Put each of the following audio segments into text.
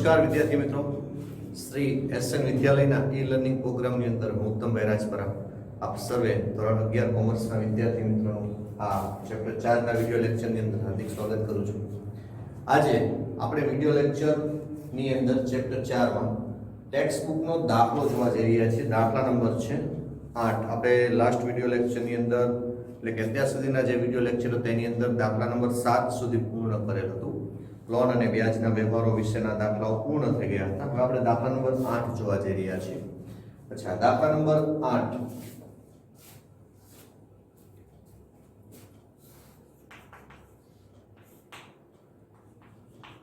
નમસ્કાર વિદ્યાર્થી મિત્રો, શ્રી એસએન વિદ્યાલયના ઈ લર્નિંગ પ્રોગ્રામની અંદર હું ઉત્તમભાઈ રાજપરા આપ સર્વે ધોરણ 11 કોમર્સના વિદ્યાર્થી મિત્રોનું આ ચેપ્ટર 4 ના વિડિયો લેક્ચરની અંદર હાર્દિક સ્વાગત કરું છું. આજે આપણે વિડિયો લેક્ચરની અંદર ચેપ્ટર 4 માં ટેક્સ્ટ બુકનો દાખલો જોવા જઈ રહ્યા છીએ. દાખલા નંબર છે 8. આપણે લાસ્ટ વિડિયો લેક્ચરની અંદર એટલે કે અત્યાર સુધીના જે વિડિયો લેક્ચર હતા એની અંદર દાખલા નંબર 7 સુધી પૂર્ણ કરેલ હતું. લોન અને વ્યાજના વ્યવહારો વિશેના દાખલાઓ પૂર્ણ થઈ ગયા હતા. હવે આપણે દાખલા નંબર 8 જોવા જઈ રહ્યા છીએ. અચ્છા, દાખલા નંબર 8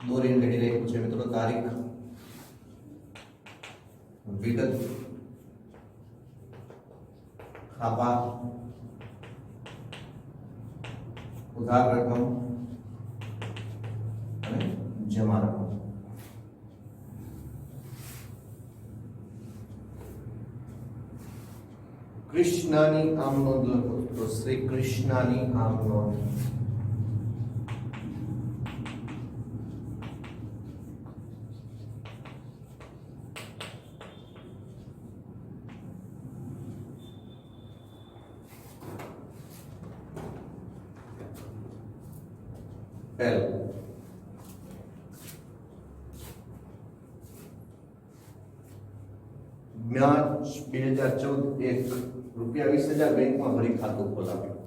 દોરીને રેડી રાખ્યું છે મિત્રો. તારીખ, વિગત, ખાપા, ઉધાર રકમ અને જમા રકમ. કૃષ્ણની આમ નોંધ લખો તો શ્રી કૃષ્ણની આમ નોંધ. માર્ચ 2014 એક રૂપિયા 20,000 બેંકમાં ભરી ખાતું ખોલાવ્યું.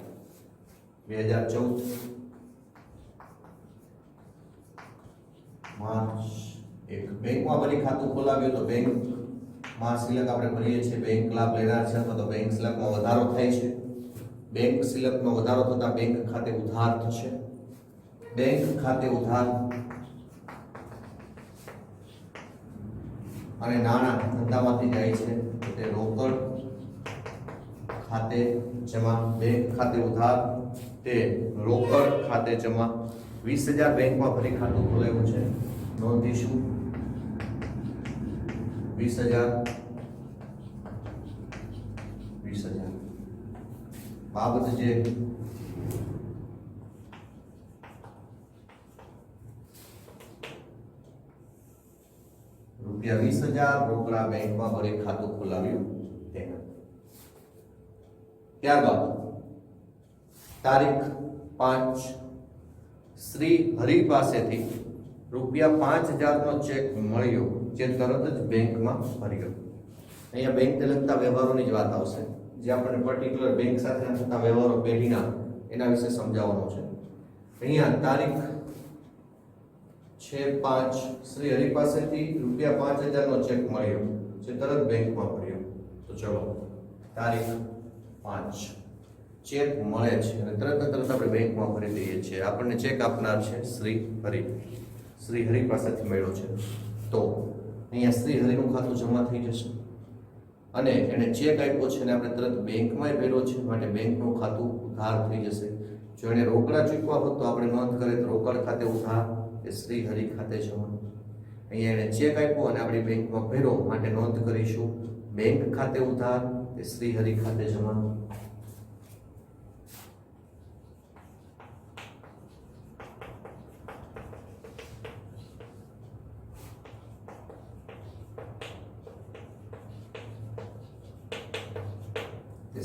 2014 માર્ચ એક બેંકમાં ભરી ખાતું ખોલાવ્યું. તો બેંકમાં સિલક આપણે ભરીએ છીએ, બેંક લાભ લેનાર છે તો બેંક સિલકમાં વધારો થાય છે. બેંક સિલકમાં વધારો થતા બેંક ખાતે ઉધાર થશે. બેંક ખાતે ઉધાર અને નાણાં ધંધામાંથી જાય છે તો તે રોકડ ખાતે જમા. બેંક ખાતે ઉધાર તે રોકડ ખાતે જમા. 20,000 બેંકમાં ભરી ખાતું ખોલાવ્યું છે, નોંધીશું 20,000 બાબત જે રૂપિયા 20,000 રોકડા બેંકમાં ભરી ખાતું ખોલાવ્યું તેના. ત્યારબાદ તારીખ 5 શ્રી હરિ પાસેથી રૂપિયા 5,000 નો ચેક મળ્યો જે તરત જ બેંકમાં ભર્યો. અહીંયા બેંકને લગતા વ્યવહારોની જ વાત આવશે, જે આપણને પર્ટિક્યુલર બેંક સાથે થતા વ્યવહારો પેઢીના એના વિશે સમજાવવાનું છે. અહીંયા તારીખ છે 5 શ્રી હરિ પાસેથી રૂપિયા 5,000 નો ચેક મળ્યો જે તરત બેંકમાં ભર્યો. તો ચલો, તારીખ 5 ચેક મળે છે અને તરત આપણે બેંકમાં ભરી દઈએ છીએ. આપણને ચેક આપનાર છે શ્રી હરિ. શ્રી હરિ પાસેથી મળ્યો છે તો અહીંયા શ્રી હરિનું ખાતું જમા થઈ જશે અને એને ચેક આપ્યો છે અને આપણે તરત બેંકમાં ભર્યો છે માટે બેંકનું ખાતું ઉધાર થઈ જશે. જો એને રોકડા ચૂકવા હોત તો આપણે નોંધ કરીએ તો રોકડ ખાતે ઉધાર એ શ્રી હરિ ખાતે જમા. અહીંયા એને ચેક આપ્યો અને આપણી બેંકમાં ભર્યો માટે નોંધ કરીશું બેંક ખાતે ઉધાર એ શ્રી હરિ ખાતે જમા.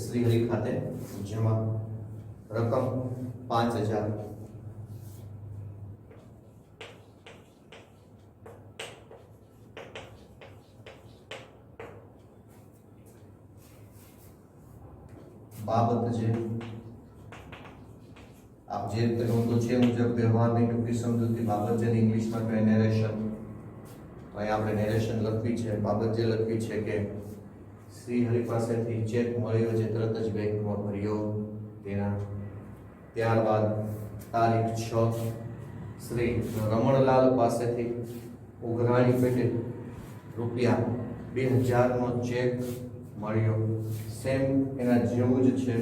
શ્રી હરિ ખાતે જમા. રકમ 5,000. બાબત જે આપ જે રીતે નોંધો છે મુજબ વ્યવહારની ટૂંકી સમજૂતી. બાબત જે ઇંગ્લિશમાં કહે નેરેશન. તો અહીં આપણે નેરેશન લખવી છે. બાબત જે લખવી છે કે શ્રી હરિ પાસેથી ચેક મળ્યો જે તરત જ બેંકમાં ભર્યો તેના. ત્યારબાદ તારીખ 6 શ્રી રમણલાલ પાસેથી ઉઘરાણી પેટે રૂપિયા 2,000 નો ચેક મળ્યો. સેમ એના જેવું જ છે.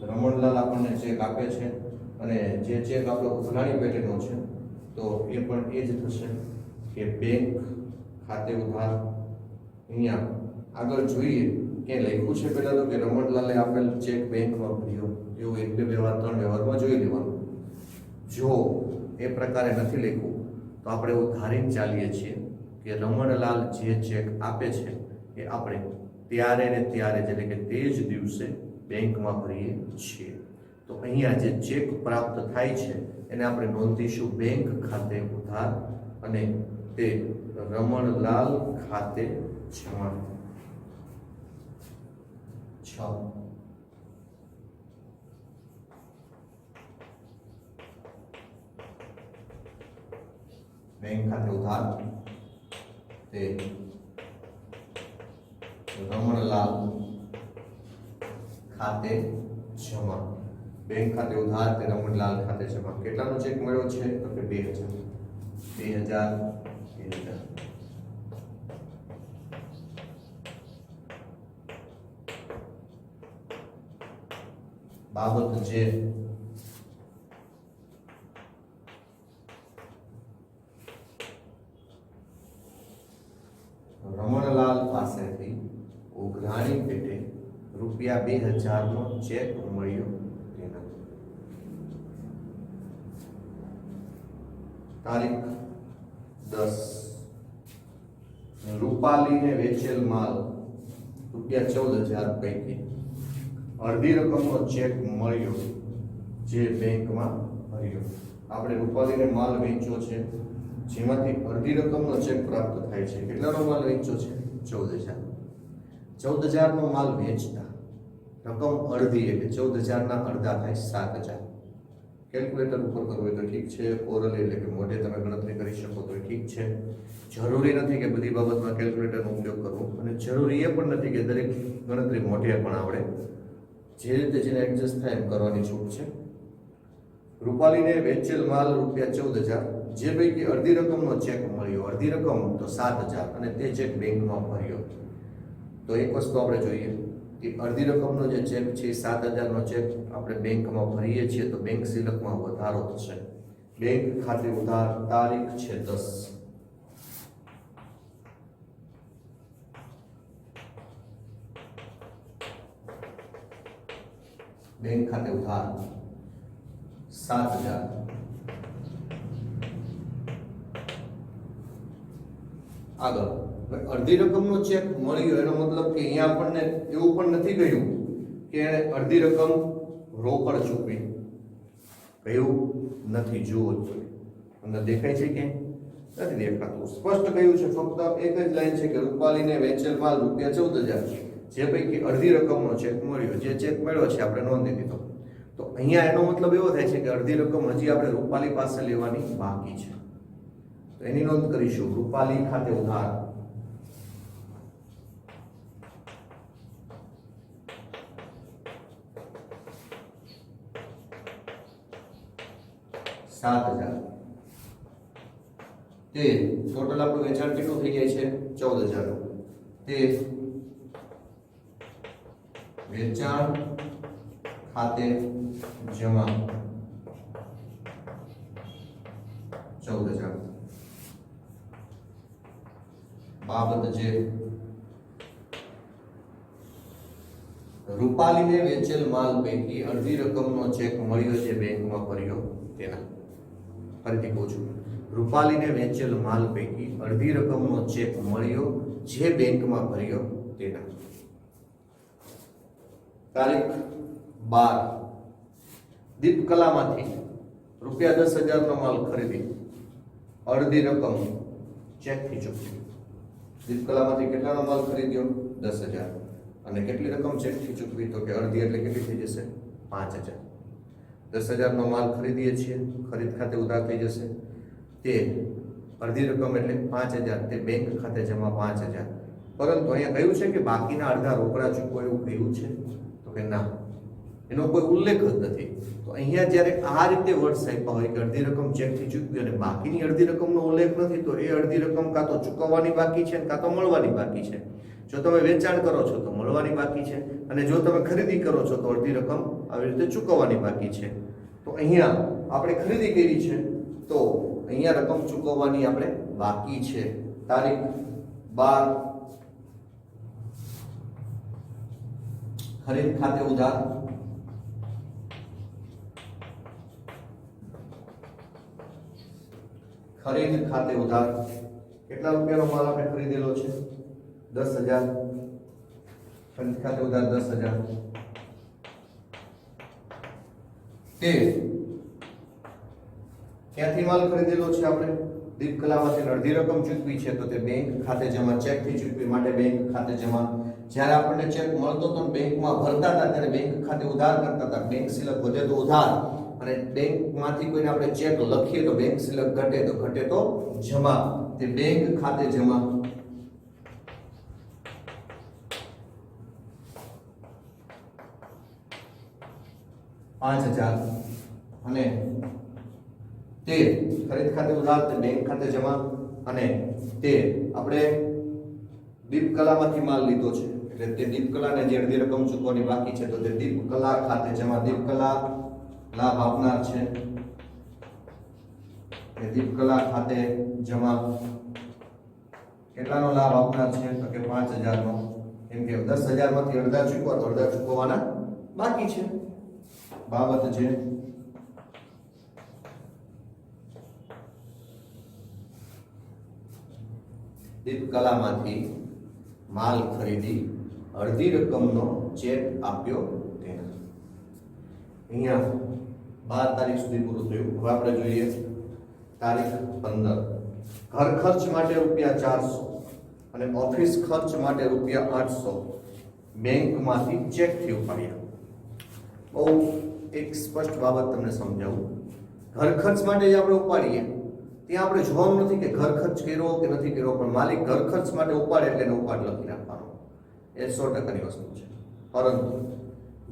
રમણલાલ આપણને ચેક આપે છે અને જે ચેક આપણો ઉઘરાણી પેટેનો છે તો એ પણ એ જ થશે કે બેંક ખાતે ઉધાર. અહીંયા આગળ જોઈએ કે લખ્યું છે પહેલા તો કે રમણલાલે આપેલ ચેક બેંકમાં ભર્યો, એવું 1 2 વ્યવહાર 3 વ્યવહારમાં જોઈ લેવાનું. જો એ પ્રકારે નથી લખ્યું તો આપણે એવું ધારીને ચાલીએ છીએ કે રમણલાલ જે ચેક આપે છે એ આપણે ત્યારે ને ત્યારે એટલે કે તે જ દિવસે બેંકમાં ભરીએ છીએ. તો અહીંયા જે ચેક પ્રાપ્ત થાય છે એને આપણે નોંધીશું બેંક ખાતે ઉધાર અને તે રમણલાલ ખાતે જમા. 6 બેંક ખાતે ઉધાર તે રમણલાલ ખાતે જમા. બેંક ખાતે ઉધાર તે રમણલાલ ખાતે જમા. કેટલાનો ચેક મળ્યો છે તો કે 2000. બાબત જે રમણલાલ પાસેથી ઉઘરાણી પેટે રૂપિયા 2000 નો ચેક મળ્યો તેના તારીખ 10 રૂપાલીને વેચેલ માલ રૂપિયા 14000 પૈકી અડધી રકમનો ચેક મળ્યો જે બેંકમાં ભર્યો. આપણે રૂપાલીને માલ વેચ્યો છે જેમાંથી અડધી રકમનો ચેક પ્રાપ્ત થાય છે. કેટલાનો માલ વેચ્યો છે? 14000. 14000 નો માલ વેચતા રકમ અડધી એટલે 14000 ના અડધા થાય 7000. કેલ્ક્યુલેટર ઉપર કરવું હોય તો ઠીક છે, ઓરલ એટલે કે મોઢે તમે ગણતરી કરી શકો તો ઠીક છે. જરૂરી નથી કે બધી બાબતમાં કેલ્ક્યુલેટરનો ઉપયોગ કરવો અને જરૂરી એ પણ નથી કે દરેક ગણતરી મોઢે પણ આવડે. જે રીતે જેને એડજસ્ટ થાય એમ કરવાની છૂટ છે. રૂપાલીને વેચેલ માલ રૂપિયા 14000 જે પૈકી અડધી રકમનો ચેક મળ્યો. અડધી રકમ તો 7000 અને તે ચેક બેંકમાં ભર્યો. તો એક વસ્તુ આપણે જોઈએ કે અડધી રકમનો જે ચેક છે 7000 નો ચેક આપણે બેંકમાં ભરીએ છીએ તો બેંક સિલકમાં વધારો થશે. બેંક ખાતે ઉધાર તારીખ છે 10. બેંક ખાતે ઉધાર 7000. આગળ અડધી રકમનો ચેક મળ્યો એનો મતલબ કે અહીંયા આપણને એવું પણ નથી કહ્યું કે એણે અડધી રકમ રોકડ ચૂકવી. કહ્યું નથી. જુઓ તમને દેખાય છે કે નથી દેખાતું? સ્પષ્ટ કહ્યું છે. ફક્ત એક જ લાઈન છે કે રૂપાલીને વેચેલ માલ રૂપિયા 14000 જે પૈકી અડધી રકમનો ચેક મળ્યો. જે ચેક મળ્યો છે આપણે નોંધી દીધો. તો અહીંયા એનો મતલબ એવો થાય છે કે અડધી રકમ હજી આપણે રૂપાલી પાસે લેવાની બાકી છે. તો એની નોંધ કરીશું. રૂપાલી ખાતે ઉધાર 7000. તે ટોટલ આપણું વેચાણ કેટલું થઈ જાય છે? 14000 નું. તે વેચાણ ખાતે જમા 14000. બાબત જે રૂપાલીને વેચેલ માલ પૈકી અડધી રકમનો ચેક મળ્યો છે બેંકમાં ભર્યો તેના. ફરીથી કહું છું, રૂપાલીને વેચેલ માલ પૈકી અડધી રકમનો ચેક મળ્યો જે બેંકમાં ભર્યો તેના. તારીખ 12 દીપકલામાંથી રૂપિયા 10000 નો માલ ખરીદી અડધી રકમ ચેકથી ચૂકવી. દીપકલામાંથી કેટલાનો માલ ખરીદ્યો? 10000 અને કેટલી રકમ ચેકથી ચૂકવી? તો કે અડધી એટલે કેટલી થઈ જશે? 5000. 10000 નો માલ ખરીદીએ છીએ, ખરીદ ખાતે ઉધાર થઈ જશે. તે અડધી રકમ એટલે 5000 તે બેંક ખાતે જમા 5000. પરંતુ અહીંયા કહ્યું છે કે બાકીના અડધા રોકડા ચૂકવો એવું કહ્યું છે? તો કે ના, એનો કોઈ ઉલ્લેખ જ નથી. તો અહીંયા જ્યારે આ રીતે વર્ડ્સ આપ્યા હોય કે અડધી રકમ ચેકથી ચૂકવી અને બાકીની અડધી રકમનો ઉલ્લેખ નથી તો એ અડધી રકમ કાં તો ચૂકવવાની બાકી છે કાં તો મળવાની બાકી છે. જો તમે વેચાણ કરો છો તો મળવાની બાકી છે અને જો તમે ખરીદી કરો છો તો અડધી રકમ આવી રીતે ચૂકવવાની બાકી છે. તો અહીંયા આપણે ખરીદી કરી છે તો અહીંયા રકમ ચૂકવવાની આપણે બાકી છે. તારીખ 12 ખરીદ ખાતે ઉધાર ખરીદ ખાતે ઉધાર કેટલા રૂપિયાનો માલ આપણે ખરીદેલો છે? 10,000. ખરીદ ખાતે ઉધાર 10,000. તે ક્યાંથી માલ ખરીદેલો છે આપણે? દીપકલામાંથી અડધી રકમ ચૂકવી છે તો તે બેંક ખાતે જમા, ચેકથી ચૂકવી માટે બેંક ખાતે જમા. જ્યારે આપણને ચેક મળતો તો બેંકમાં ભરતા હતા ત્યારે બેંક ખાતે ઉધાર કરતા હતા. બેંક સિલક વધે તો ઉધાર, અને બેંકમાંથી કોઈને આપણે ચેક લખીએ તો બેંક સિલક ઘટે તો જમા. તે બેંક ખાતે જમા. $5,000 અને તે ખરીદ ખાતે ઉધાર, તે બેંક ખાતે જમા. અને તે આપણે દીપકલામાંથી માલ લીધો છે એટલે તે દીપકલાને જે અડધી રકમ ચૂકવવાની બાકી છે તો તે દીપકલા ખાતે જમા. દીપકલા લાભ આપનાર છે, તે દીપકલા ખાતે જમા. કેટલાનો લાભ આપનાર છે તો કે 5,000 નો. કેમ કે 10,000 માંથી અડધા ચૂકવા તો અડધા ચૂકવવાના બાકી છે. બાબત છે દીપકલામાંથી માલ ખરીદી અડધી રકમનો ચેક આપ્યો તેને. અહીંયા 12 તારીખ સુધી પૂરું થયું. હવે આપણે જોઈએ તારીખ 15. ઘર ખર્ચ માટે ₹400 અને ઓફિસ ખર્ચ માટે ₹800 બેંકમાંથી ચેકથી ઉપાડ્યા. બહુ એક સ્પષ્ટ બાબત તમને સમજાવું. ઘર ખર્ચ માટે જે આપણે ઉપાડીએ ત્યાં આપણે જોવાનું નથી કે ઘર ખર્ચ કર્યો કે નથી કર્યો, પણ માલિક ઘર ખર્ચ માટે ઉપાડે એટલે એને ઉપાડ લખી નાખવાનો. એ 100%ની વસ્તુ છે. પરંતુ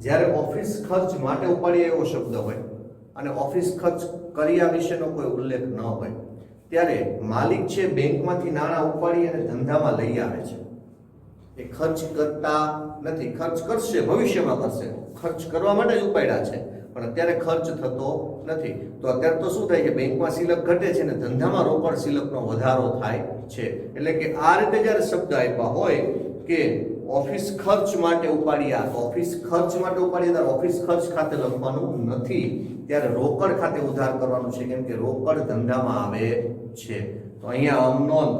જ્યારે ઓફિસ ખર્ચ માટે ઉપાડીએ એવો શબ્દ હોય અને ઓફિસ ખર્ચ કર્યા વિશેનો કોઈ ઉલ્લેખ ન હોય ત્યારે માલિક છે બેંકમાંથી નાણાં ઉપાડી અને ધંધામાં લઈ આવે છે. એ ખર્ચ કરતા નથી, ખર્ચ કરશે, ભવિષ્યમાં કરશે. ખર્ચ કરવા માટે જ ઉપાડ્યા છે પણ અત્યારે ખર્ચ થતો નથી. તો અત્યારે તો શું થાય છે, બેંકમાં સિલક ઘટે છે ને ધંધામાં રોકડ સિલકનો વધારો થાય છે. એટલે કે આ રીતે જ્યારે શબ્દ આપ્યા હોય કે ઓફિસ ખર્ચ માટે ઉપાડ્યા, ઓફિસ ખર્ચ માટે ઉપાડ્યા ત્યારે ઓફિસ ખર્ચ ખાતે લખવાનું નથી, ત્યારે રોકડ ખાતે ઉધાર કરવાનું છે. કેમ કે રોકડ ધંધામાં આવે છે. તો અહીંયા અમનોંધ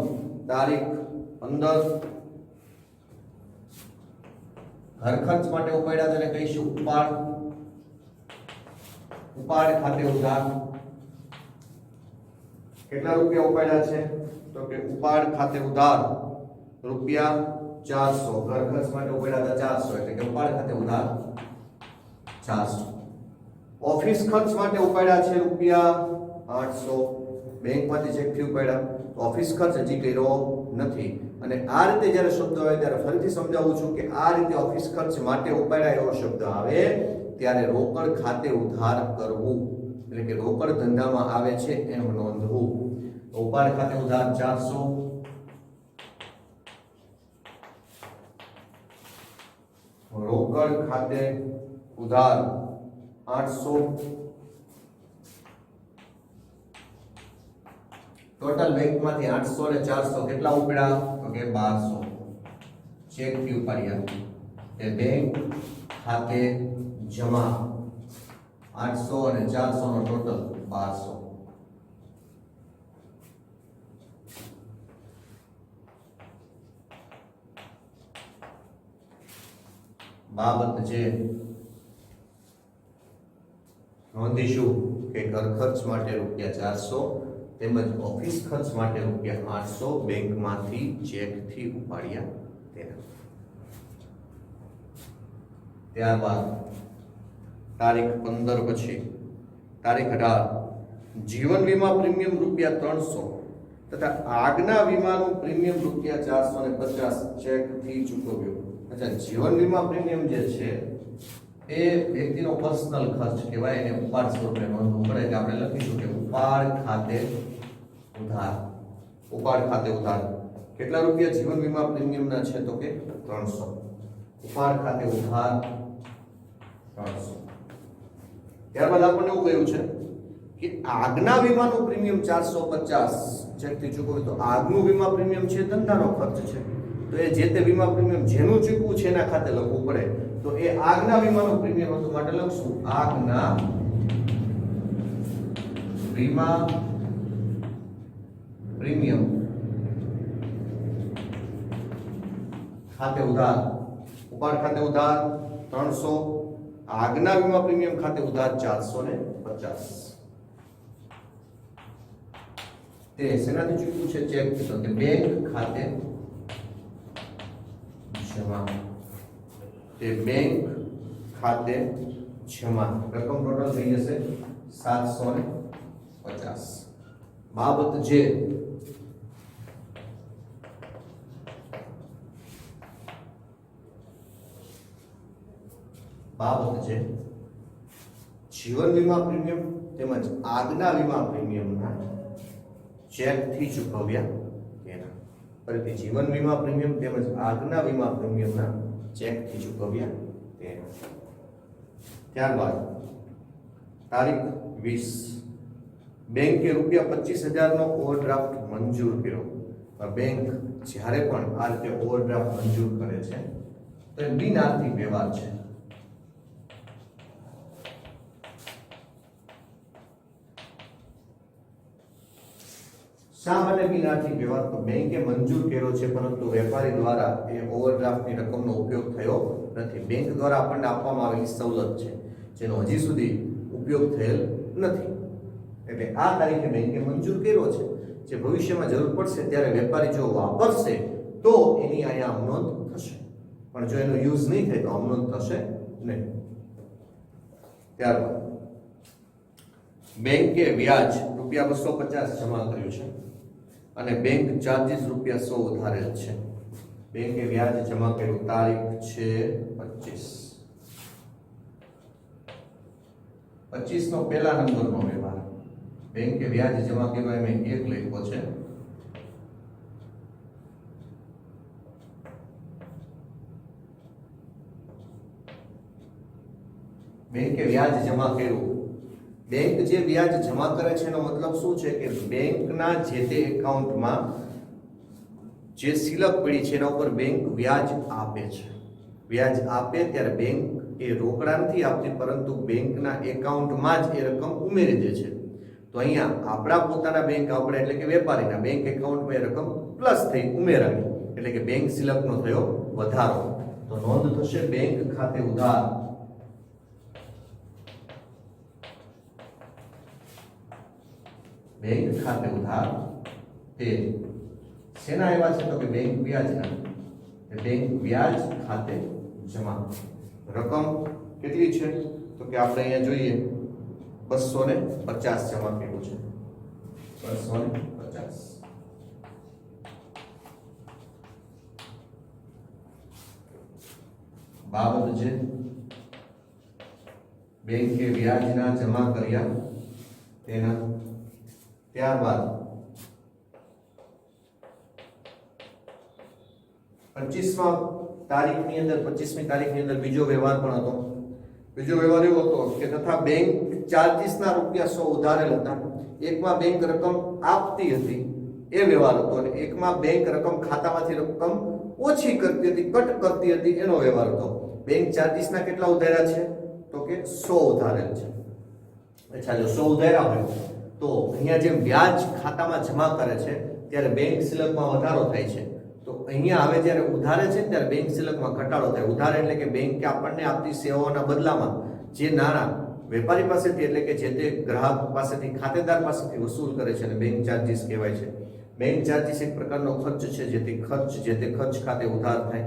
તારીખ 15 ઘર ખર્ચ માટે ઉપાડ્યા તેને કહીશું ઉપાડ ખાતે ઉધાર. કેટલા રૂપિયા ઉપાડ્યા છે તો કે ઉપાડ ખાતે ઉધાર ₹400. ઘર ખર્ચ માટે ઉપાડ્યા હતા 400 એટલે કે ઉપાડ ખાતે ઉધાર 400. ઓફિસ ખર્ચ માટે ઉપાડ્યા છે ₹800 બેંકમાંથી ચેકથી ઉપાડ્યા. ઓફિસ ખર્ચ હજી કર્યો નથી. અને આ રીતે જ્યારે શબ્દ આવે ત્યારે ફરીથી સમજાવું છું કે આ રીતે ઓફિસ ખર્ચ માટે ઉપાડ્યા એવો શબ્દ આવે ત્યારે રોકડ ખાતે ઉધાર કરવું, એટલે કે રોકડ ધંધામાં આવે છે એમ નોંધવું. ઉપાડ ખાતે ઉધાર 400, રોકડ ખાતે ઉધાર 800. ટોટલ બેંકમાંથી 800 અને 400 કેટલા ઉપાડ્યા તો કે 1200 ચેકથી ઉપાડ્યા. એ બેંક ખાતે જમા. 800 અને 400 નો ટોટલ 1200. બાબત છે નોંધીશું કે ઘર ખર્ચ માટે ₹400 તેમજ ઓફિસ ખર્ચ માટે ₹800 બેંકમાંથી ચેકથી ઉપાડ્યા તેના. ત્યારબાદ તારીખ 15 પછી તારીખ 18 જીવન વીમા પ્રીમિયમ ₹300 તથા આગના વીમાનું પ્રીમિયમ ₹450 ચેકથી ચૂકવ્યો. અચ્છા, જીવન વીમા પ્રીમિયમ જે છે એ વ્યક્તિનો પર્સનલ ખર્ચ કહેવાય, એને ઉપાડ સ્વરૂપે નોંધવું પડે. એટલે આપણે લખીશું કે ઉપાડ ખાતે ઉધાર. ઉપાડ ખાતે ઉધાર કેટલા રૂપિયા જીવન વીમા પ્રીમિયમના છે તો કે 300. ઉપાડ ખાતે ઉધાર 300. ત્યારબાદ આપણને એવું કહ્યું છે કે આગના વીમાનું પ્રીમિયમ 450 ચેકથી ચૂકવ્યું. તો આગનું વીમા પ્રીમિયમ છે ધંધાનો ખર્ચ છે, તો એ જે તે વીમા પ્રીમિયમ જેનું ચૂકવું છે એના ખાતે લખવું પડે. તો એ આગના વીમાનું પ્રીમિયમ હતું માટે લખશું આગના વીમા પ્રીમિયમ खाते उधार उपाड़ खाते उधार 300 आगना वीमा प्रीमियम खाते उधार 450 તે શેનાથી ચૂક્યું છે ચેક તો કે બેંક ખાતે જમા તે બેંક ખાતે જમા રકમ ટોટલ થઈ જશે 750 બાબત જે जीवन वीमा प्रीमियम તેમજ આગના વીમા પ્રીમિયમના ચેક થી ચૂકવ્યા તેના ફરીથી જીવન વીમા પ્રીમિયમ તેમજ આગના વીમા પ્રીમિયમના ચેક થી ચૂકવ્યા તેના ત્યારબાદ તારીખ 20 બેંકે રૂપિયા 25,000 નો ઓવરડ્રાફ્ટ મંજૂર કર્યો બેંક જ્યારે પણ આ રીતે ઓવરડ્રાફ્ટ મંજૂર કરે છે તો એ બિન આર્થિક વ્યવહાર છે શા માટે બિન આર્થિક વ્યવહાર તો બેંકે મંજૂર કર્યો છે પરંતુ વેપારી દ્વારા એ ઓવરડ્રાફ્ટની રકમનો ઉપયોગ થયો નથી બેંક દ્વારા આપણને આપવામાં આવેલી સવલત છે જેનો હજી સુધી ઉપયોગ થયેલ નથી એટલે આ તારીખે બેંકે મંજૂર કર્યો છે જે ભવિષ્યમાં જરૂર પડશે ત્યારે વેપારી જો વાપરશે તો એની અહીંયા આમનોંધ થશે પણ જો એનો યુઝ નહીં થાય તો આમનોંધ થશે નહીં ત્યારબાદ બેંકે વ્યાજ રૂપિયા 250 જમા કર્યું છે અને બેંક ચાર્જીસ રૂપિયા 100 વધારેલ છે બેંકે વ્યાજ જમા કર્યું તારીખ છે 25 નો પહેલા નંબરનો વ્યવહાર બેંકે વ્યાજ જમા કર્યું એમ 1 લખ્યો છે બેંકે વ્યાજ જમા કર્યું બેંક જે વ્યાજ જમા કરે છે એનો મતલબ શું છે કે બેંકના જે તે એકાઉન્ટમાં જે સિલક પડી છે એના ઉપર બેંક વ્યાજ આપે છે વ્યાજ આપે ત્યારે બેંક એ રોકડા નથી આપતી પરંતુ બેંકના એકાઉન્ટમાં જ એ રકમ ઉમેરી દે છે તો અહીંયા આપણા પોતાના બેંક આપણે એટલે કે વેપારીના બેંક એકાઉન્ટમાં એ રકમ પ્લસ થઈ ઉમેરાવી એટલે કે બેંક સિલકનો થયો વધારો તો નોંધ થશે બેંક ખાતે ઉધાર બેંક ખાતે ઉધાર તે શેના આવ્યા છે તો કે બેંક વ્યાજના બેંક વ્યાજ ખાતે જમા રકમ કેટલી છે તો કે આપણે અહીંયા જોઈએ 250 જમા કર્યું છે 250 બાબત છે બેંકે વ્યાજના જમા કર્યા તેના ત્યારબાદ 25મી તારીખની અંદર બીજો વ્યવહાર પણ હતો બીજો વ્યવહાર એવો હતો કે તથા બેંક ચાર્જીસના રૂપિયા 100 ઉધારેલ હતા એકમાં બેંક રકમ આપતી હતી એ વ્યવહાર હતો અને એકમાં બેંક રકમ ખાતામાંથી રકમ ઓછી કરતી હતી કટ કરતી હતી એનો વ્યવહાર હતો બેંક ચાર્જીસના કેટલા ઉધાર્યા છે તો કે 100 ઉધારેલ છે અચ્છા જો 100 ઉધાર્યા હોય તો અહીંયા જેમ વ્યાજ ખાતામાં જમા કરે છે ત્યારે બેંક સિલકમાં વધારો થાય છે તો અહીંયા આવે જ્યારે ઉધારે છે ત્યારે બેંક સિલકમાં ઘટાડો થાય ઉધાર એટલે કે બેંકે આપણને આપતી સેવાઓના બદલામાં જે નાણાં વેપારી પાસેથી એટલે કે જે તે ગ્રાહક પાસેથી ખાતેદાર પાસેથી વસૂલ કરે છે અને બેંક ચાર્જીસ કહેવાય છે બેંક ચાર્જીસ એક પ્રકારનો ખર્ચ છે જે તે ખર્ચ ખાતે ઉધાર થાય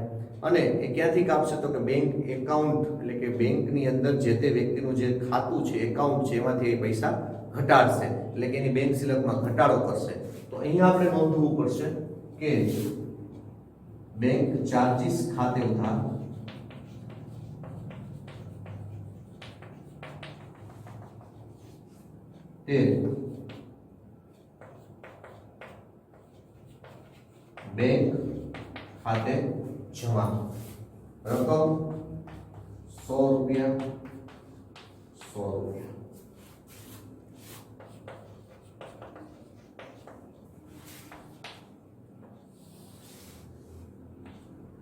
અને એ ક્યાંથી કાપશે તો કે બેંક એકાઉન્ટ એટલે કે બેંકની અંદર જે તે વ્યક્તિનું જે ખાતું છે એકાઉન્ટ છે એમાંથી એ પૈસા ઘટાડશે એટલે કે એની બેંક સિલકમાં ઘટાડો કરશે તો અહીંયા આપણે નોંધવું પડશે કે બેંક ચાર્જીસ ખાતે ઉધાર તે બેંક ખાતે જમા રકમ 100 રૂપિયા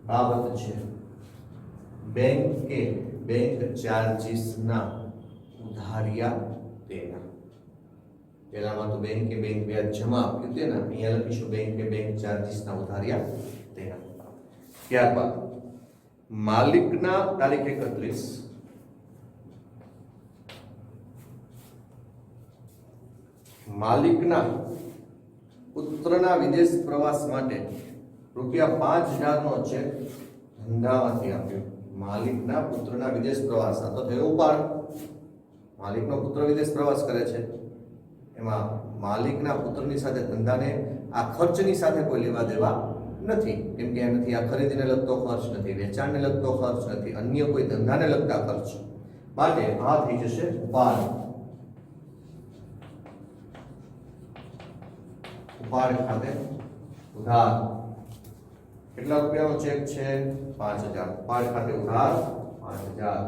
બાબત છે બેંકે બેંક ચાર્જીસના ઉધાર્યા તેના પહેલામાં તો બેંકે બેંક વ્યાજ જમા આપ્યું તેના અહીંયા લખીશું બેંકે બેંક ચાર્જીસના ઉધાર્યા તેના ત્યારબાદ માલિકના તારીખ 31, માલિકના પુત્રના વિદેશ પ્રવાસ માટે ₹5000 નો ચેક ધંધામાંથી આપ્યો. માલિકના પુત્રના વિદેશ પ્રવાસ, આ તો થયો ઉપાડ. માલિકનો પુત્ર વિદેશ પ્રવાસ કરે છે, એમાં માલિકના પુત્રની સાથે ધંધાને આ ખર્ચની સાથે કોઈ લેવા દેવા નથી, કેમ કે એનાથી આ ખરીદીને લગતો ખર્ચ નથી, વેચાણને લગતો ખર્ચ નથી, અન્ય કોઈ ધંધાને લગતા ખર્ચ માટે આ થઈ જશે ઉપાડ. ઉપાડ ખાતે ઉધાર. કેટલા રૂપિયાનો ચેક છે? 5000. ઉપાડ ખાતે ઉધાર 5000.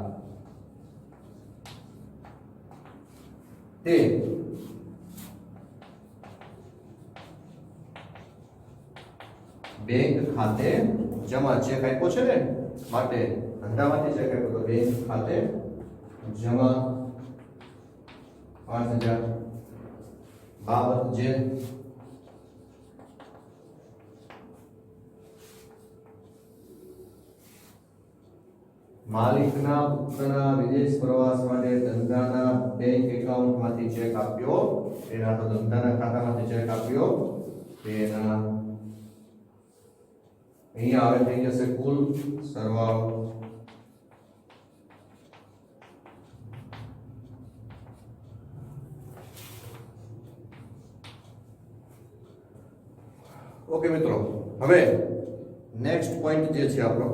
તે બેંક ખાતે જમા. ચેક આપ્યો છે ને, માટે ધંધામાંથી ચેક આપ્યો તો બેંક ખાતે જમા 5000. બાબત જે માલિકના પુત્રના વિદેશ પ્રવાસ માટે ધંધાના બેંક એકાઉન્ટમાંથી ચેક આપ્યો, એના તો ધંધાના ખાતામાંથી ચેક આપ્યો, તેના અહીંયા આવે થઈ જશે કુલ સરવાળો. ઓકે મિત્રો, હવે નેક્સ્ટ પોઈન્ટ જે છે આપણો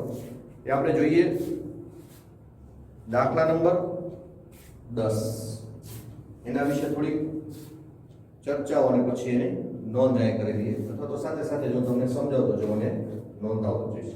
એ આપણે જોઈએ દાખલા નંબર 10. એના વિશે થોડી ચર્ચાઓ અને પછી એની નોંધ કરી દઈએ, અથવા તો સાથે સાથે જો તમને સમજાવતો જો મને નોંધાવતો જઈશ.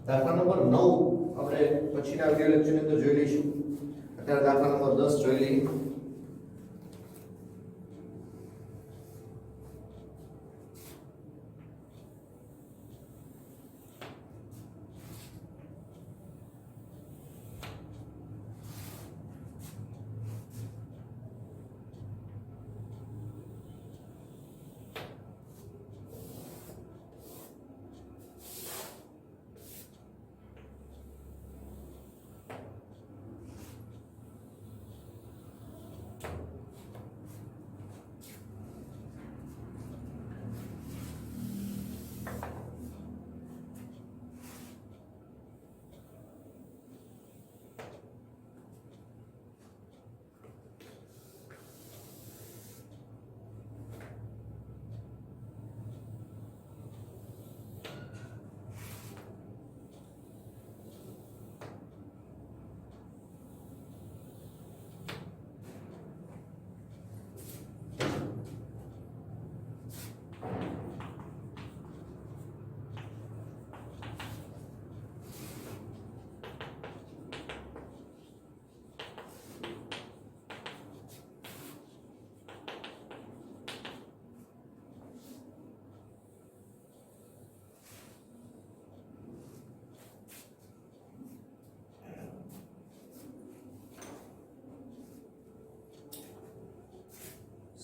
દાખલા નંબર 9 આપણે પછીના વિડિયો લેક્ચરની અંદર જોઈ લઈશું. અત્યારે દાખલા નંબર 10 જોઈ લઈએ.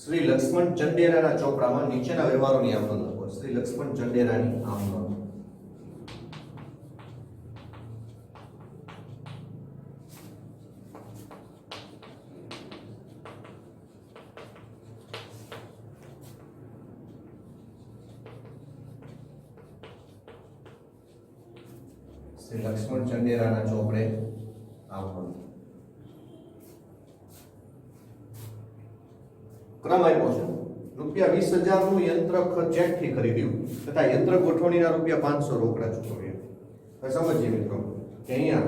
શ્રી લક્ષ્મણ ચંડેરાના ચોપડામાં નીચેના વ્યવહારોની આમ નોંધ લખો. શ્રી લક્ષ્મણ ચંડેરાની આમ નોંધ. શ્રી લક્ષ્મણ ચંડેરાના ચોપડે આવવાનું. ક્રમ આપ્યો છે. રૂપિયા 20,000 નું યંત્ર ચેક થી ખરીદ્યું તથા યંત્ર ગોઠવણીના રૂપિયા 500 રોકડા ચૂકવ્યા. હવે સમજીએ મિત્રો કે અહીંયા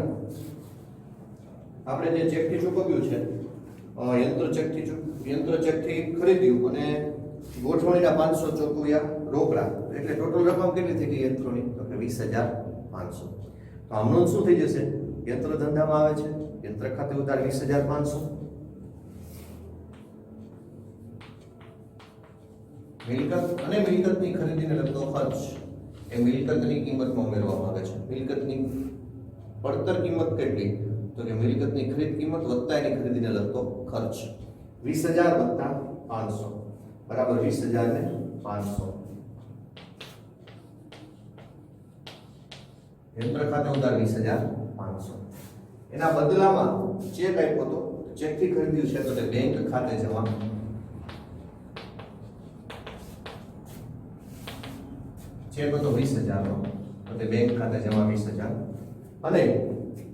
આપણે જે ચેક થી ચૂકવ્યું છે યંત્ર ચેક થી ખરીદ્યું અને ગોઠવણીના 500 ચૂકવ્યા રોકડા, એટલે ટોટલ રકમ કેટલી થઈ ગઈ યંત્રોની? તો કે 20,500. તો આમનું શું થઈ જશે? યંત્ર ધંધામાં આવે છે, યંત્ર ખાતે ઉધાર 20,500, મિલકત અને મિલકતની ખરીદીને લગતો ખર્ચ એ મિલકતની કિંમતમાં ઉમેરવામાં આવે છે. મિલકતની પડતર કિંમત કેટલી? તો કે મિલકતની ખરીદ કિંમત વત્તા એની ખરીદીને લગતો ખર્ચ. 20,000 વત્તા 500 બરાબર 20,500. યંત્ર ખાતે ઉધાર 20,500. એના બદલામાં ચેક આપ્યો તો ચેક થી ખરીદ્યું છે તો તે બેંક ખાતે જમા. ચેક હતો 20,000 નો તો તે બેંક ખાતે જમા 20,000 અને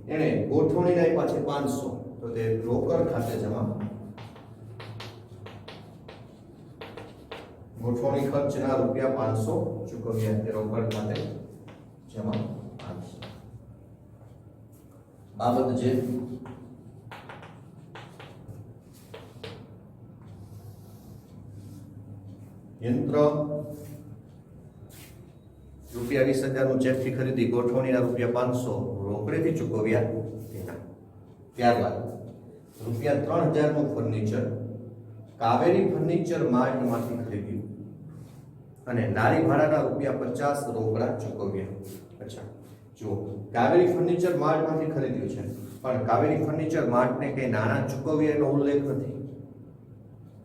એને ગોઠવણીના આપ્યા છે 500 તો તે રોકડ ખાતે જમા. ગોઠવણી ખર્ચના રૂપિયા 500 ચૂકવ્યા તે રોકડ ખાતે જમા 500. બાબત જે યંત્ર રૂપિયા 20,000 નું ચેક થી ખરીદી ગોઠવણીના રૂપિયા 500 રોકડેથી ચૂકવ્યા તેના. ત્યારબાદ રૂપિયા 3,000 નું ફર્નિચર કાવેરી ફર્નિચર માર્ટમાંથી ખરીદ્યું અને લારી ભાડાના રૂપિયા 50 રોકડા ચૂકવ્યા. અચ્છા જો કાવેરી ફર્નિચર માર્ટમાંથી ખરીદ્યું છે પણ કાવેરી ફર્નિચર માર્ટને કઈ નાણાં ચૂકવ્યા એનો ઉલ્લેખ નથી.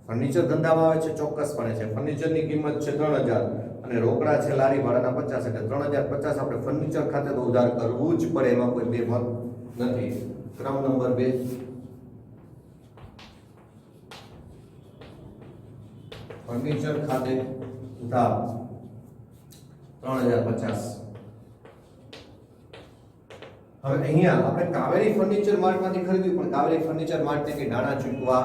ફર્નિચર ધંધામાં આવે છે ચોક્કસપણે છે. ફર્નિચરની કિંમત છે 3,000 અને રોકડા છે લારી ભાડાના 50 એટલે 3,050 આપણે ફર્નિચર ખાતે તો ઉધાર કરવું જ પડે, એમાં કોઈ બે મત નથી. ક્રમ નંબર 2 ફર્નિચર ખાતે ઉધાર 3,050. હવે અહીંયા આપણે કાવેરી ફર્નિચર માર્ટમાંથી ખરીદ્યું પણ કાવેરી ફર્નિચર માર્ટને કે નાણાં ચૂકવા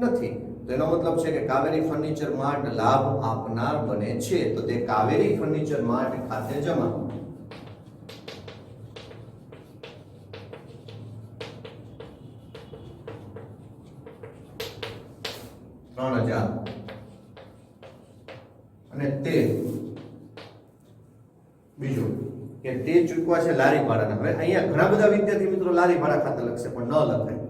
નથી. તો એનો મતલબ છે કે કાવેરી ફર્નિચર માર્ટ લાભ આપનાર બને છે તો તે કાવેરી ફર્નિચર માર્ટ ખાતે જમા. અને તે બીજું કે તે ચૂકવા છે લારી ભાડાના. હવે અહીંયા ઘણા બધા વિદ્યાર્થી મિત્રો લારી ભાડા ખાતે લખશે પણ ન લખાય.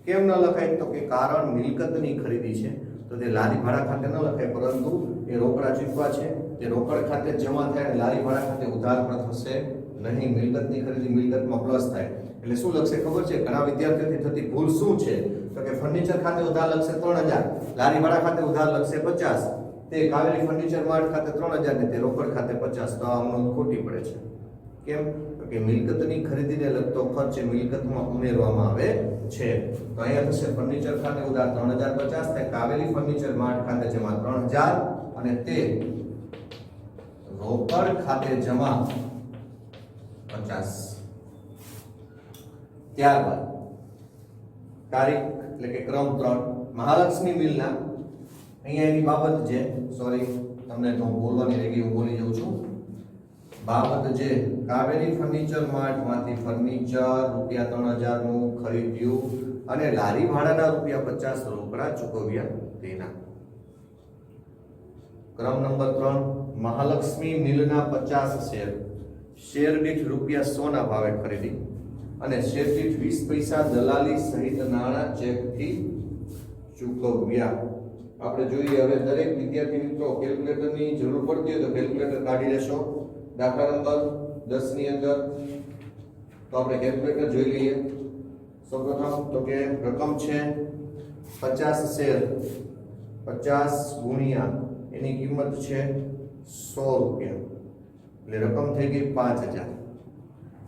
કેમ ન લખાય? તો કે કારણ મિલકતની ખરીદી છે તો તે લારી ભાડા ખાતે ન લખાય, પરંતુ એ રોકડા ચૂકવા છે તે રોકડ ખાતે જમા થાય અને લારી ભાડા ખાતે ઉધાર પણ થશે નહીં. મિલકતની ખરીદી મિલકતમાં પ્લસ થાય એટલે શું લખશે ખબર છે? ઘણા વિદ્યાર્થીઓથી થતી ભૂલ શું છે તો કે ફર્નિચર ખાતે ઉધાર લખશે 3,000, લારી ભાડા ખાતે ઉધાર લખશે 50, તે કાવેરી ફર્નિચર માર્ટ ખાતે 3,000 ને તે રોકડ ખાતે 50. તો આમનો ખોટી પડે છે. કેમ? તો કે મિલકતની ખરીદીને લગતો ખર્ચ મિલકતમાં ઉમેરવામાં આવે છે. તો અહીંયા થશે ફર્નિચર ખાતે ઉધાર 3,050 થાય, કાવેરી ફર્નિચર માર્ટ ખાતે જમા 3,000 અને તે રોકડ ખાતે જમા 50. ત્યારબાદ તારીખ એટલે કે ક્રમ 3 મહાલક્ષ્મી મિલના અહીંયા એની બાબત છે, સોરી તમને તો બોલવાની રહી ગઈ, હું બોલી જાઉં છું. બાબત જે કાવેરી ફર્નિચર માર્ટમાંથી ફર્નિચર રૂપિયા 3,000 નું ખરીદ્યું અને લારી ભાડાના રૂપિયા 50 રોકડા ચૂકવ્યા તેના. ક્રમ નંબર 3 મહાલક્ષ્મી મિલના 50 શેર શેર દીઠ રૂપિયા 100 ના ભાવે ખરીદી અને શેર દીઠ 20 પૈસા દલાલી સહિત નાણાં ચેકથી ચૂકવ્યા. આપણે જોઈએ હવે દરેક વિદ્યાર્થી મિત્રો કેલ્ક્યુલેટરની જરૂર પડતી હોય તો કેલ્ક્યુલેટર કાઢી લેશો. દાખલા નંબર 10 ની અંદર તો આપણે કેલ્ક્યુલેટર જોઈ લઈએ. સૌપ્રથમ તો કે રકમ છે 50 શેર, 50 ગુણ્યા એની કિંમત છે 100 રૂપિયા એટલે રકમ થઈ ગઈ 5,000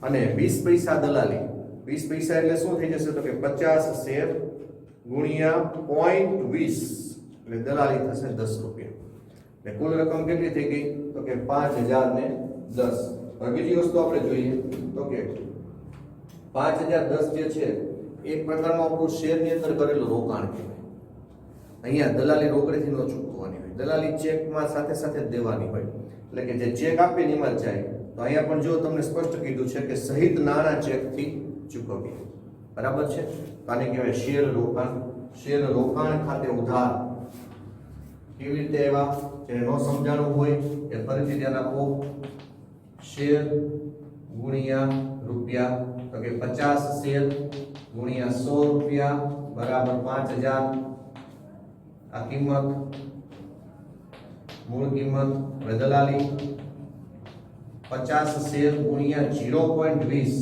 અને 20 પૈસા દલાલી. 20 પૈસા એટલે શું થઈ જશે તો કે 50 શેર ગુણ્યા 0.20 એટલે દલાલી થશે 10 રૂપિયા. એટલે કુલ રકમ કેટલી થઈ ગઈ તો કે 5,010. હવે બીજી વસ્તુ આપણે જોઈએ તો કે 5010 જે છે એક પ્રકારનું આપણું શેરની અંદર કરેલું રોકાણ કહેવાય. અહીંયા દલાલી રોકડેથી ન ચૂકવવાની હોય, દલાલી ચેકમાં સાથે સાથે જ દેવાની હોય. એટલે કે જે ચેક આપે ને એમાં જ જાય. તો અહીંયા પણ જો તમને સ્પષ્ટ કીધું છે કે સહિત નાણાં ચેકથી ચૂકવીએ. બરાબર છે? આને કહેવાય શેર રોકાણ. શેર રોકાણ ખાતે ઉધાર કેવી રીતે એવા જેને ન સમજાણું હોય એ ફરીથી ધ્યાન આપો. શેર ગુણ્યા રૂપિયા, તો કે 50 શેર ગુણ્યા 100 રૂપિયા બરાબર 5000. આ કિંમત મૂળ કિંમત. હવે દલાલી 50 શેર ગુણ્યા 0.20.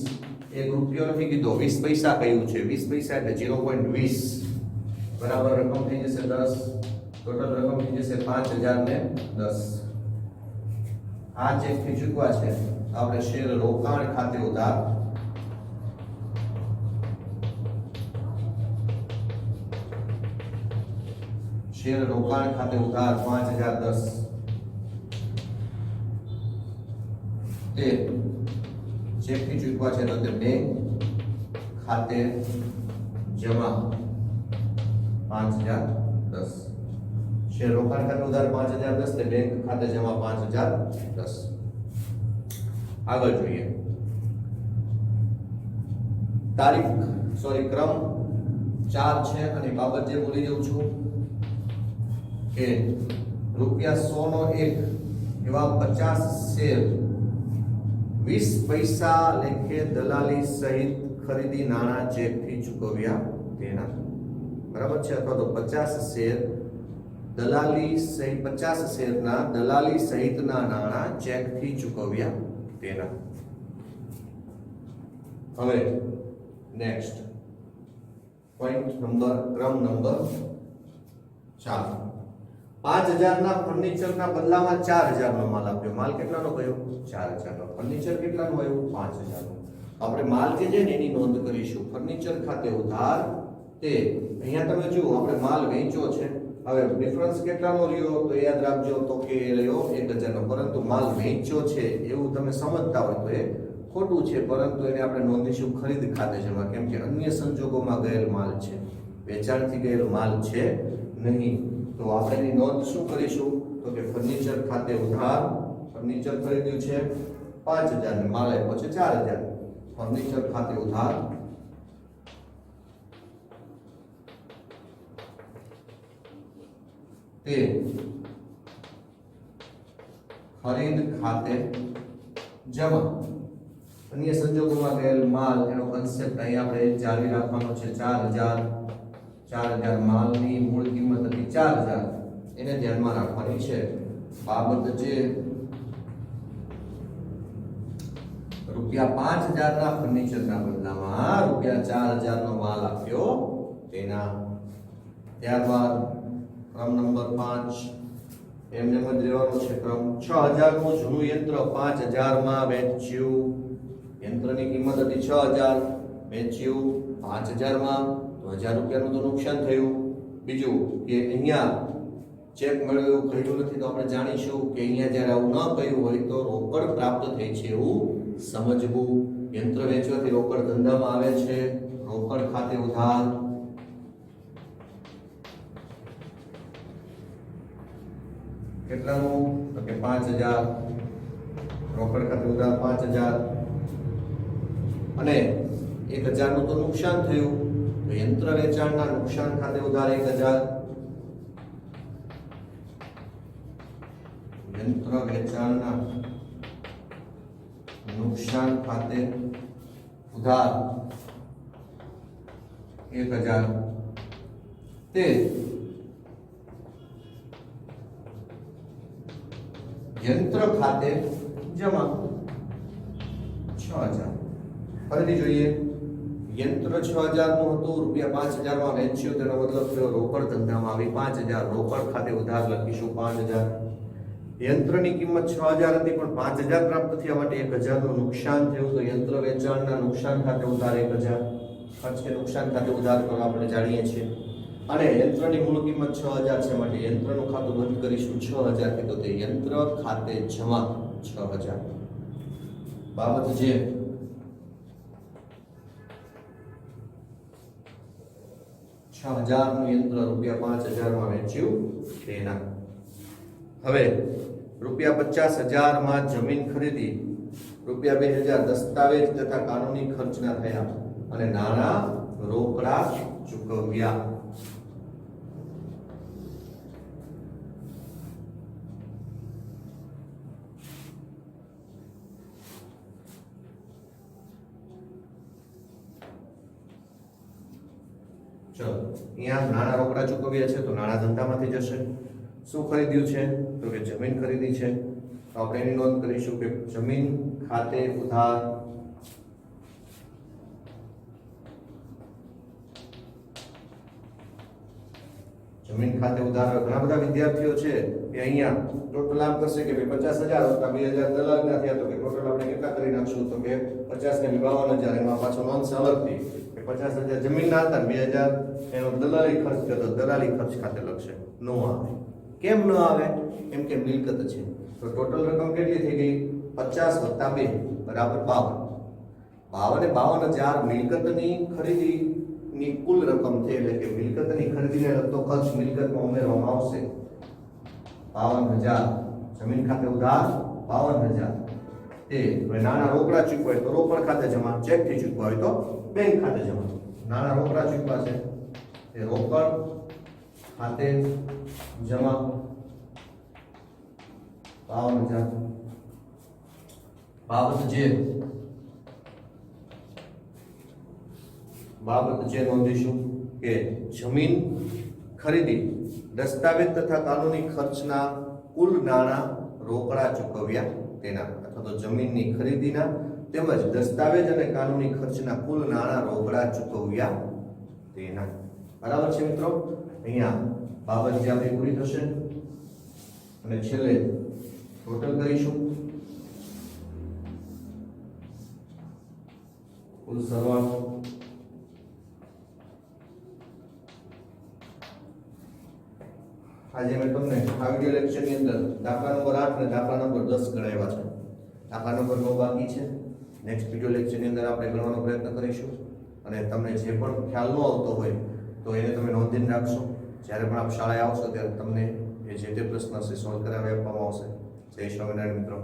એક રૂપિયો નથી કીધો, 20 પૈસા કહ્યું છે. 20 પૈસા એટલે 0.20 બરાબર રકમ થઈ જશે 10. ટોટલ રકમ થઈ જશે 5010. આ ચેક થી ચૂકવા છે આપણે શેર રોકાણ ખાતે ઉધાર. શેર રોકાણ ખાતે ઉધાર 5010 તે ચેક થી ચૂકવા છે તો તે બેંક ખાતે જમા 5010. શેર રોકાણ ખાતે ઉધાર 5010 તે બેંક ખાતે જમા 5010. આગળ જોઈએ. તારીખ ક્રમ 4 છે અને બાબત જે ભૂલી જાઉં છું કે ₹100 નો એક એવા 50 શેર 20 પૈસા લેખે દલાલી સહિત ખરીદી નાણાં ચેક થી ચૂકવ્યા તેના. બરાબર છે? અથવા તો 50 શેર દલાલી સહિત 50 શેરના દલાલી સહિતના નાણાં ચેક થી ચૂકવ્યા તેના. હવે નેક્સ્ટ પોઈન્ટ નંબર ક્રમ નંબર 4. 5000 ના ફર્નિચરના બદલામાં 4000 નો માલ આપ્યો. માલ કેટલાનો કયો? 4000 નો. ફર્નિચર કેટલાનું આવ્યું? 5000 નું. આપણે માલ જે છે ને એની નોંધ કરીશું. ફર્નિચર ખાતે ઉધાર તે અહીંયા તમે જુઓ આપણે માલ વેચ્યો છે. હવે ડિફરન્સ કેટલાનો રહ્યો તો યાદ રાખજો તો કે રહ્યો 1000 નો. પરંતુ માલ વેચ્યો છે એવું તમે સમજતા હોય તો એ ખોટું છે, પરંતુ એને આપણે નોંધીશું ખરીદ ખાતે જમા. કેમ કે અન્ય સંજોગોમાં ગયેલ માલ છે, વેચાણથી ગયેલ માલ છે નહીં. તો આપણે એની નોંધ શું કરીશું તો કે ફર્નિચર ખાતે ઉધાર. ફર્નિચર ખરીદ્યું છે 5000 ને માલ આપ્યો છે 4000. ફર્નિચર ખાતે ઉધાર તે ખરીદ ખાતે જમા. અન્ય સંજોગોમાં ગયેલ માલ એનો કન્સેપ્ટ અહીં આપણે જાળવી રાખવાનો છે. 4000 માલની મૂળ કિંમત હતી 4000, એને ધ્યાનમાં રાખવાની છે. બાબત જે ₹5000 ના ફર્નિચરના બદલામાં ₹4000 નો માલ આપ્યો તેના. ત્યારબાદ ક્રમ નંબર 5 એમને જ રહેવાનો છે. ક્રમ 6000 નું જૂનું યંત્ર 5000 માં વેચ્યું. યંત્રની કિંમત હતી 6000, વેચ્યું 5000 માં, તો ₹1000 નું તો નુકસાન થયું. બીજું કે અહીંયા ચેક મળ્યો એવું કહ્યું નથી, તો આપણે જાણીશું કે અહીંયા જ્યારે આવું ન કહ્યું હોય તો રોકડ પ્રાપ્ત થઈ છે એવું સમજવું. યંત્ર વેચવાથી રોકડ ધંધામાં આવે છે. રોકડ ખાતે ઉધાર કેટલાનું તો કે 5000. રોકડ ખાતે ઉધાર 5000 અને 1000 નું તો નુકસાન થયું, તો યંત્ર વેચાણના નુકસાન ખાતે ઉધાર 1000. યંત્ર વેચાણના નુકસાન ખાતે ઉધાર 1000 તે યંત્ર ખાતે જમા 6000. ફરીથી જોઈએ. યંત્ર 6000 નું હતું, ₹5000 માં વેચ્યું, તેનો મતલબ થયો રોકડ ધંધામાં આવી 5000. રોકડ ખાતે ઉધાર લખીશું 5000. યંત્રની કિંમત 6000 હતી પણ 5000 પ્રાપ્ત થયા માટે 1000 નું નુકસાન થયું, તો યંત્ર વેચાણના નુકસાન ખાતે ઉધાર 1000. ખર્ચ કે નુકસાન ખાતે ઉધાર કરવા આપણે જાણીએ છીએ. અને યંત્રની મૂળ કિંમત 6000 છે માટે યંત્રનું ખાતું બંધ કરીશું 6000 થી, તો તે યંત્ર ખાતે જમા 6000. બાબત જે 6000 નું યંત્ર રૂપિયા 5000 માં વેચ્યું તેના. હવે રૂપિયા 50000 માં જમીન ખરીદી, રૂપિયા 2000 દસ્તાવેજ તથા કાનૂની ખર્ચના થયા અને નાણાં રોકડા ચૂકવ્યા. ચલો અહીંયા નાણાં રોકડા ચૂકવ્યા છે તો નાણાં ધંધામાંથી જશે. શું ખરીદ્યું છે તો કે જમીન ખરીદી છે. તો આપણે એની નોંધ કરીશું કે જમીન ખાતે ઉધાર જમીન ખાતે ઉધાર. ઘણા બધા વિદ્યાર્થીઓ છે કે અહીંયા ટોટલ આમ કરશે કે 50000 હતા 2000 દલાલના થયા તો કે ટોટલ આપણે કેટલા કરી નાખશું તો કે 50 ને 52000 એમાં પાછો નોંધ અલગથી કે 50000 જમીનના હતા 2000 એનો દલાલી ખર્ચ કર્યો તો દલાલી ખર્ચ ખાતે લખશે. નો આવે. કેમ ન આવે? કેમ કે મિલકત છે. તો ટોટલ રકમ કેટલી થઈ ગઈ? 50 + 2 બરાબર 52. 52000 મિલકતની ખરીદીની કુલ રકમ છે એટલે કે મિલકતની ખરીદીને લગતો ખર્ચ મિલકતમાં ઉમેરવામાં આવશે. 52000 જમીન ખાતે ઉધાર 52000 તે હવે નાના રોકડા ચૂકવા હોય તો રોકડ ખાતે જમા, ચેક થી ચૂકવા હોય તો બેંક ખાતે જમા. નાના રોકડા ચૂકવા છે તે રોકડ ખાતે જમા 52000. બાબત જે નોંધીશું કે જમીન ખરીદી, દસ્તાવેજ તથા કાનૂની ખર્ચના કુલ નાણાં રોકડા ચૂકવ્યા તેના, અથવા તો જમીનની ખરીદીના તેમજ દસ્તાવેજ અને કાનૂની ખર્ચના કુલ નાણાં રોકડા ચૂકવ્યા તેના. બરાબર છે મિત્રો? અહીંયા બાબત જે આપણી પૂરી થશે અને છેલ્લે ટોટલ કરીશું. કુલ સરવાળો આજે મેં તમને આ વિડિયો લેક્ચરની અંદર દાખલા નંબર 8 અને દાખલા નંબર 10 ગણાવ્યા છે. દાખલા નંબર 9 બાકી છે. નેક્સ્ટ વિડિયો લેક્ચરની અંદર આપણે ગણવાનો પ્રયત્ન કરીશું અને તમને જે પણ ખ્યાલ ન આવતો હોય તો એને તમે નોંધીને રાખશો. જ્યારે પણ આપ શાળાએ આવશો ત્યારે તમને એ જે તે પ્રશ્ન છે સોલ્વ કરાવી આપવામાં આવશે. જય સ્વામિનારાયણ મિત્રો.